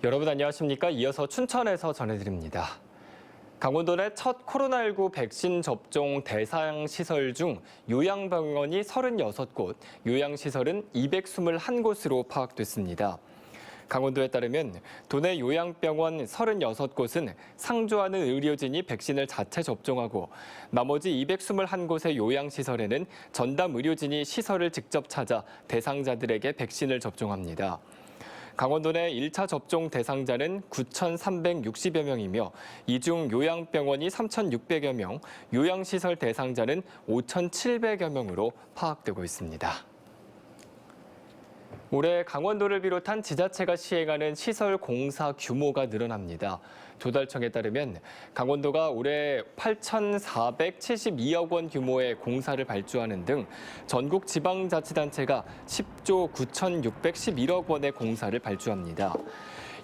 여러분 안녕하십니까? 이어서 춘천에서 전해드립니다. 강원도 내 첫 코로나19 백신 접종 대상 시설 중 요양병원이 36곳, 요양시설은 221곳으로 파악됐습니다. 강원도에 따르면 도내 요양병원 36곳은 상주하는 의료진이 백신을 자체 접종하고 나머지 221곳의 요양시설에는 전담 의료진이 시설을 직접 찾아 대상자들에게 백신을 접종합니다. 강원도 내 1차 접종 대상자는 9,360여 명이며 이 중 요양병원이 3,600여 명, 요양시설 대상자는 5,700여 명으로 파악되고 있습니다. 올해 강원도를 비롯한 지자체가 시행하는 시설 공사 규모가 늘어납니다. 조달청에 따르면 강원도가 올해 8,472억 원 규모의 공사를 발주하는 등 전국 지방자치단체가 10조 9,611억 원의 공사를 발주합니다.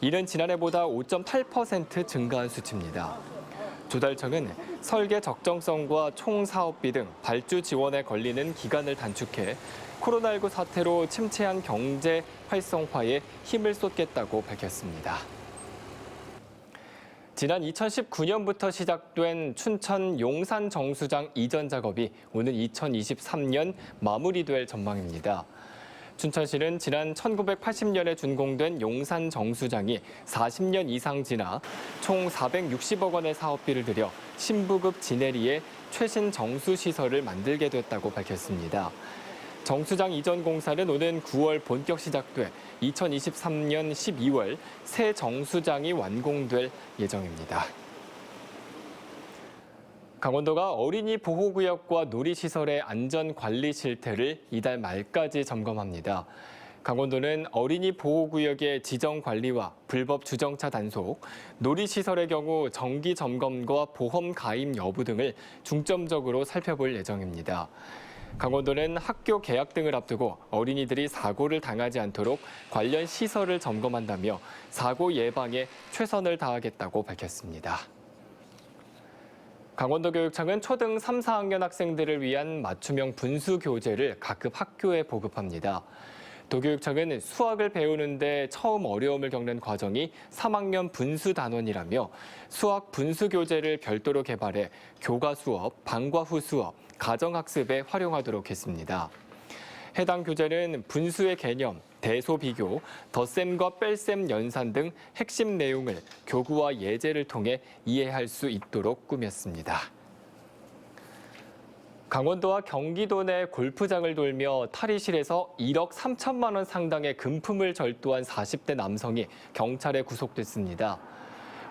이는 지난해보다 5.8% 증가한 수치입니다. 조달청은 설계 적정성과 총 사업비 등 발주 지원에 걸리는 기간을 단축해 코로나19 사태로 침체한 경제 활성화에 힘을 쏟겠다고 밝혔습니다. 지난 2019년부터 시작된 춘천 용산 정수장 이전 작업이 오는 2023년 마무리될 전망입니다. 춘천시는 지난 1980년에 준공된 용산 정수장이 40년 이상 지나 총 460억 원의 사업비를 들여 신부급 지내리에 최신 정수시설을 만들게 됐다고 밝혔습니다. 정수장 이전 공사는 오는 9월 본격 시작돼 2023년 12월 새 정수장이 완공될 예정입니다. 강원도가 어린이 보호구역과 놀이시설의 안전관리 실태를 이달 말까지 점검합니다. 강원도는 어린이 보호구역의 지정관리와 불법 주정차 단속, 놀이시설의 경우 정기 점검과 보험 가입 여부 등을 중점적으로 살펴볼 예정입니다. 강원도는 학교 개학 등을 앞두고 어린이들이 사고를 당하지 않도록 관련 시설을 점검한다며 사고 예방에 최선을 다하겠다고 밝혔습니다. 강원도교육청은 초등 3, 4학년 학생들을 위한 맞춤형 분수 교재를 각급 학교에 보급합니다. 도교육청은 수학을 배우는데 처음 어려움을 겪는 과정이 3학년 분수 단원이라며 수학 분수 교재를 별도로 개발해 교과 수업, 방과 후 수업, 가정학습에 활용하도록 했습니다. 해당 교재는 분수의 개념, 대소 비교, 덧셈과 뺄셈 연산 등 핵심 내용을 교구와 예제를 통해 이해할 수 있도록 꾸몄습니다. 강원도와 경기도 내 골프장을 돌며 탈의실에서 1억 3천만 원 상당의 금품을 절도한 40대 남성이 경찰에 구속됐습니다.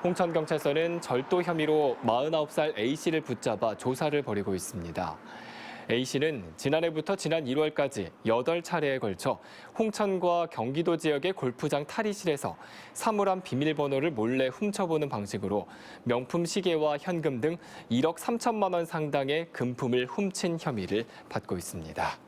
홍천경찰서는 절도 혐의로 49살 A씨를 붙잡아 조사를 벌이고 있습니다. A씨는 지난해부터 지난 1월까지 8차례에 걸쳐 홍천과 경기도 지역의 골프장 탈의실에서 사물함 비밀번호를 몰래 훔쳐보는 방식으로 명품 시계와 현금 등 1억 3천만 원 상당의 금품을 훔친 혐의를 받고 있습니다.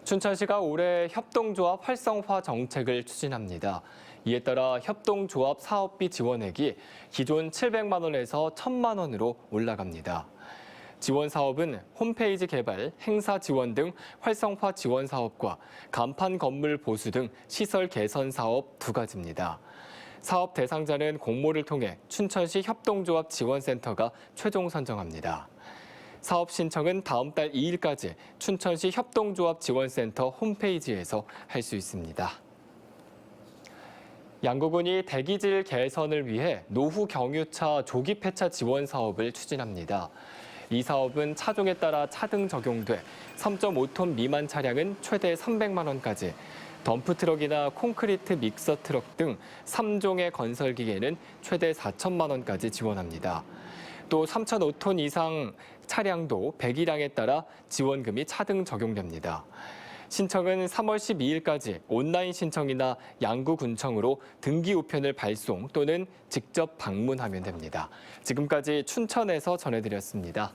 춘천시가 올해 협동조합 활성화 정책을 추진합니다. 이에 따라 협동조합 사업비 지원액이 기존 700만 원에서 1,000만 원으로 올라갑니다. 지원 사업은 홈페이지 개발, 행사 지원 등 활성화 지원 사업과 간판 건물 보수 등 시설 개선 사업 2가지입니다. 사업 대상자는 공모를 통해 춘천시 협동조합 지원센터가 최종 선정합니다. 사업 신청은 다음 달 2일까지 춘천시 협동조합 지원센터 홈페이지에서 할 수 있습니다. 양구군이 대기질 개선을 위해 노후 경유차 조기 폐차 지원 사업을 추진합니다. 이 사업은 차종에 따라 차등 적용돼 3.5톤 미만 차량은 최대 300만 원까지, 덤프트럭이나 콘크리트 믹서 트럭 등 3종의 건설기계는 최대 4천만 원까지 지원합니다. 또 3,005톤 이상 차량도 100일량에 따라 지원금이 차등 적용됩니다. 신청은 3월 12일까지 온라인 신청이나 양구군청으로 등기 우편을 발송 또는 직접 방문하면 됩니다. 지금까지 춘천에서 전해드렸습니다.